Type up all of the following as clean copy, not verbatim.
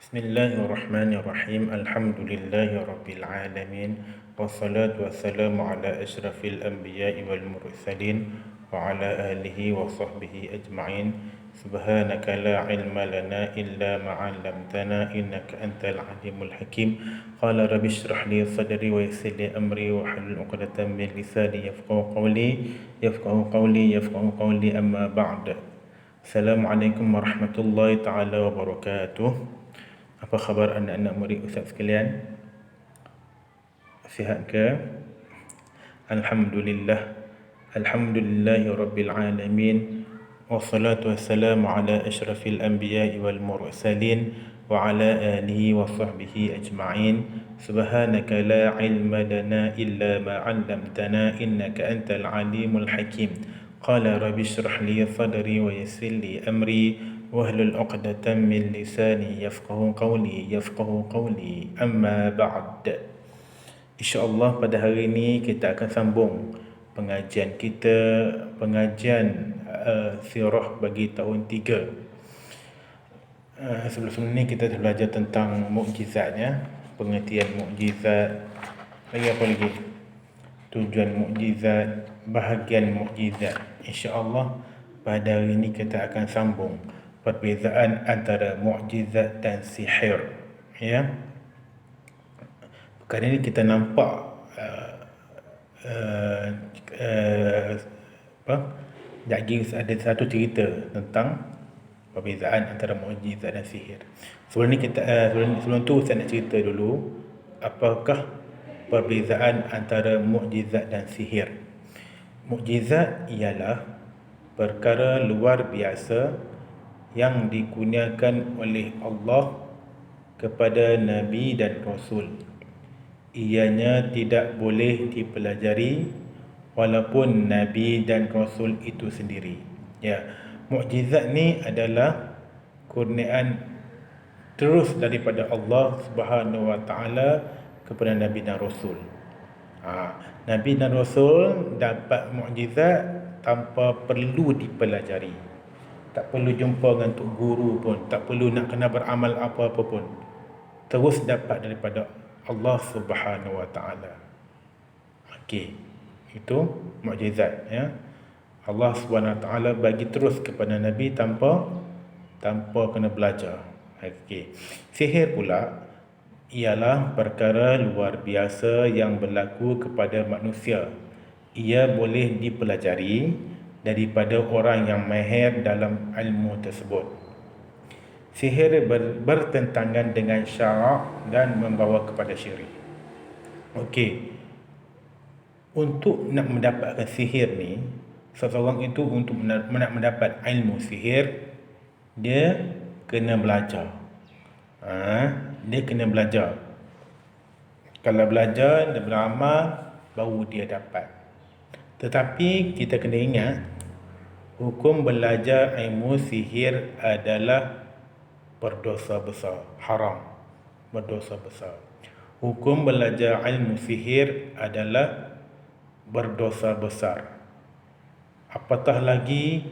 Bismillahirrahmanirrahim. Alhamdulillahirabbil alamin. Wassalatu wassalamu ala asyrafil anbiya'i wal mursalin wa ala alihi wa sahbihi ajma'in. Subhanaka la ilma lana illa ma 'allamtana innaka antal alimul hakim. Qala rabbi shrah li sadri wa yassir li amri wa hlul 'uqdatam min lisani yafqahu qawli amma ba'd. Assalamualaikum warahmatullahi taala wabarakatuh. Apa khabar anak-anak murid Ustaz sekalian? Sihat ke? Alhamdulillah. Alhamdulillahi rabbil alamin. Wassalatu wassalamu ala asyrafil anbiya'i wal mursalin wa ala alihi wa sahbihi ajma'in. Subhanaka la ilma lana illa ma 'allamtana innaka antal alimul hakim. Qala rabbi shrah li sadri wa yassir li amri wahlul 'uqdatam min lisani yafqahu qawli amma ba'd. InsyaAllah pada hari ini kita akan sambung pengajian kita, pengajian sirah bagi tahun 3. Sebelum ni kita dah belajar tentang mukjizatnya, pengertian mukjizat, lagi apa lagi, tujuan mukjizat, bahagian mukjizat. InsyaAllah pada hari ini kita akan sambung perbezaan antara mukjizat dan sihir. Ya, perkara ini kita nampak ada satu cerita tentang perbezaan antara mukjizat dan sihir. Sebelum tu saya nak cerita dulu apakah perbezaan antara mukjizat dan sihir. Mukjizat ialah perkara luar biasa yang dikurniakan oleh Allah kepada Nabi dan Rasul. Ianya tidak boleh dipelajari walaupun Nabi dan Rasul itu sendiri. Ya, mukjizat ni adalah kurniaan terus daripada Allah Subhanahu Wa Taala kepada Nabi dan Rasul. Nabi dan Rasul dapat mukjizat tanpa perlu dipelajari. Tak perlu jumpa dengan tok guru pun, tak perlu nak kena beramal apa-apa pun. Terus dapat daripada Allah Subhanahu Wa Taala. Okey, itu mukjizat, ya. Allah Subhanahu Wa Taala bagi terus kepada Nabi tanpa kena belajar. Okey. Sihir pula ialah perkara luar biasa yang berlaku kepada manusia. Ia boleh dipelajari daripada orang yang mahir dalam ilmu tersebut. Sihir bertentangan dengan syarak dan membawa kepada syirik. Okey, untuk nak mendapatkan sihir ni, seseorang itu untuk nak mendapat ilmu sihir, dia kena belajar. Dia kena belajar. Kalau belajar dan beramal, baru dia dapat. Tetapi kita kena ingat, hukum belajar ilmu sihir adalah berdosa besar, haram, berdosa besar. Hukum belajar ilmu sihir adalah berdosa besar. Apatah lagi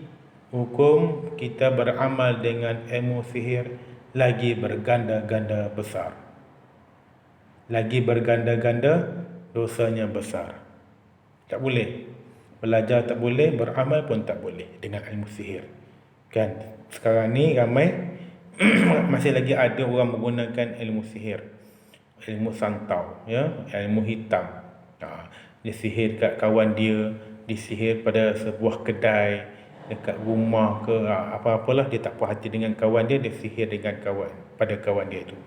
hukum kita beramal dengan ilmu sihir lagi berganda-ganda besar. Lagi berganda-ganda dosanya besar. Tak boleh. Belajar tak boleh, beramal pun tak boleh dengan ilmu sihir. Kan? Sekarang ni ramai masih lagi ada orang menggunakan ilmu sihir, ilmu santau, ya, ilmu hitam. Dia sihir kat kawan dia, disihir pada sebuah kedai, dekat rumah ke apa-apalah, dia tak puas hati dengan kawan dia, dia sihir dengan pada kawan dia itu,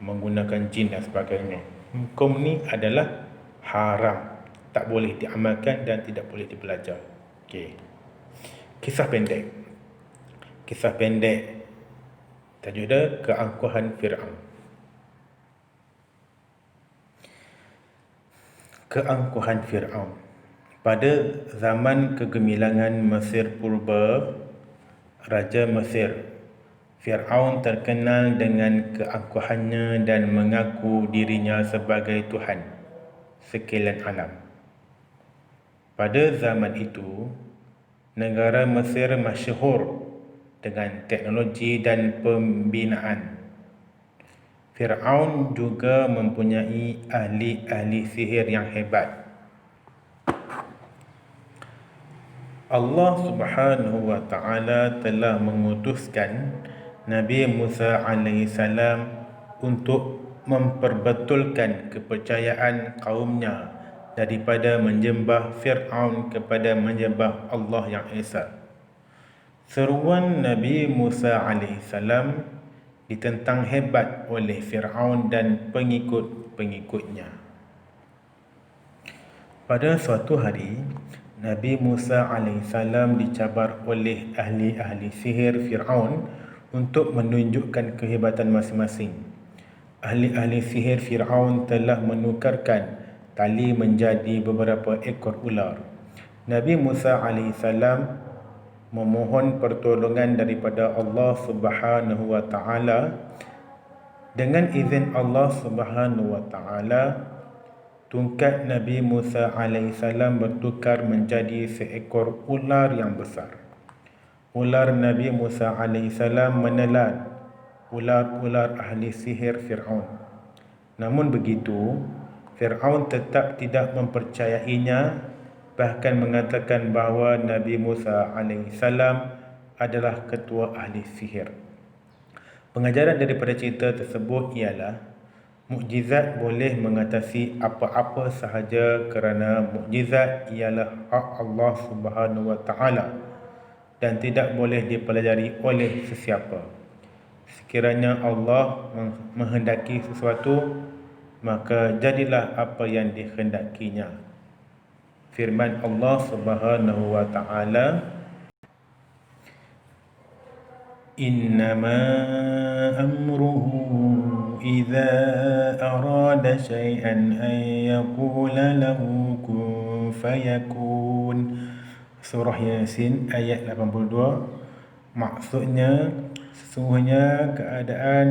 menggunakan jin dan sebagainya. Hukum ni adalah haram, tak boleh diamalkan dan tidak boleh dibelajar. Okey. Kisah pendek. Tajuk dia keangkuhan Fir'aun. Keangkuhan Fir'aun. Pada zaman kegemilangan Mesir purba, Raja Mesir, Fir'aun terkenal dengan keangkuhannya dan mengaku dirinya sebagai Tuhan sekalian alam. Pada zaman itu, negara Mesir masyhur dengan teknologi dan pembinaan. Fir'aun juga mempunyai ahli-ahli sihir yang hebat. Allah Subhanahu wa ta'ala telah mengutuskan Nabi Musa alaihissalam untuk memperbetulkan kepercayaan kaumnya daripada menyembah Fir'aun kepada menyembah Allah yang Esa. Seruan Nabi Musa alaihissalam ditentang hebat oleh Fir'aun dan pengikut-pengikutnya. Pada suatu hari, Nabi Musa alaihissalam dicabar oleh ahli-ahli sihir Fir'aun untuk menunjukkan kehebatan masing-masing. Ahli-ahli sihir Fir'aun telah menukarkan tali menjadi beberapa ekor ular. Nabi Musa alaihissalam memohon pertolongan daripada Allah Subhanahu wa ta'ala. Dengan izin Allah Subhanahu wa ta'ala, tungkat Nabi Musa alaihissalam bertukar menjadi seekor ular yang besar. Ular Nabi Musa alaihissalam menelan ular-ular ahli sihir Fir'aun. Namun begitu, Fir'aun tetap tidak mempercayainya, bahkan mengatakan bahawa Nabi Musa alaihissalam adalah ketua ahli sihir. Pengajaran daripada cerita tersebut ialah mukjizat boleh mengatasi apa-apa sahaja kerana mukjizat ialah hak Allah Subhanahu wa ta'ala dan tidak boleh dipelajari oleh sesiapa. Sekiranya Allah menghendaki sesuatu, maka jadilah apa yang dikehendakinya. Firman Allah Subhanahu wa ta'ala, Innama amruhu idza arada syai'an an yaqula lahu kun fayakun. Surah Yasin ayat 82. Maksudnya, sesungguhnya keadaan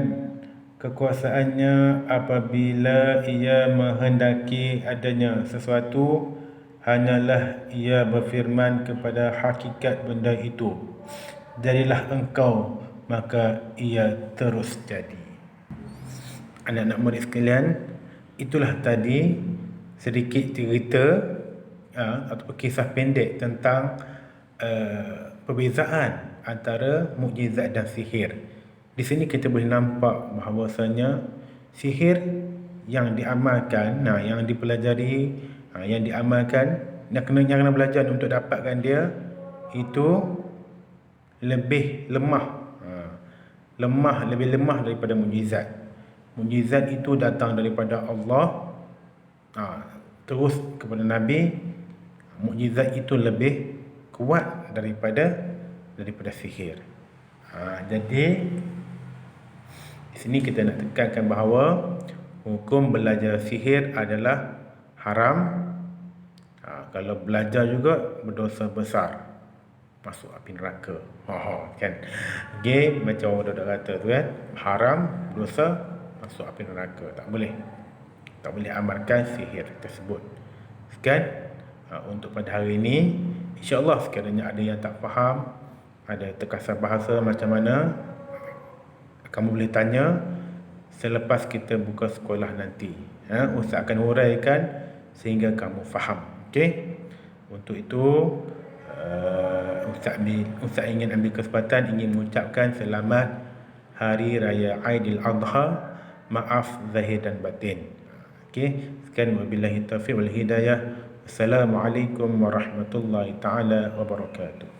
kekuasaannya apabila ia menghendaki adanya sesuatu, hanyalah ia berfirman kepada hakikat benda itu, jadilah engkau, maka ia terus jadi. Anak-anak murid sekalian, itulah tadi sedikit cerita atau kisah pendek tentang perbezaan antara mukjizat dan sihir. Di sini kita boleh nampak bahawasanya sihir yang diamalkan, yang dipelajari, yang diamalkan, yang kena belajar untuk dapatkan dia, itu lebih lemah, lebih lemah daripada mukjizat. Mukjizat itu datang daripada Allah terus kepada Nabi. Mukjizat itu lebih kuat daripada sihir. Jadi di sini kita nak tekankan bahawa hukum belajar sihir adalah haram. Kalau belajar juga berdosa besar, masuk api neraka. Kan? Okay, macam orang dah kata tu kan, haram, dosa, masuk api neraka. Tak boleh amalkan sihir tersebut. Sekian untuk pada hari ini. InsyaAllah sekiranya ada yang tak faham, ada terkasar bahasa macam mana, kamu boleh tanya selepas kita buka sekolah nanti. Ustaz akan huraikan sehingga kamu faham. Okey. Untuk itu Ustaz ingin ambil kesempatan ingin mengucapkan selamat Hari Raya Aidiladha, maaf zahir dan batin. Okey, sekian, wabillahi taufiq wal hidayah. Assalamualaikum warahmatullahi taala wabarakatuh.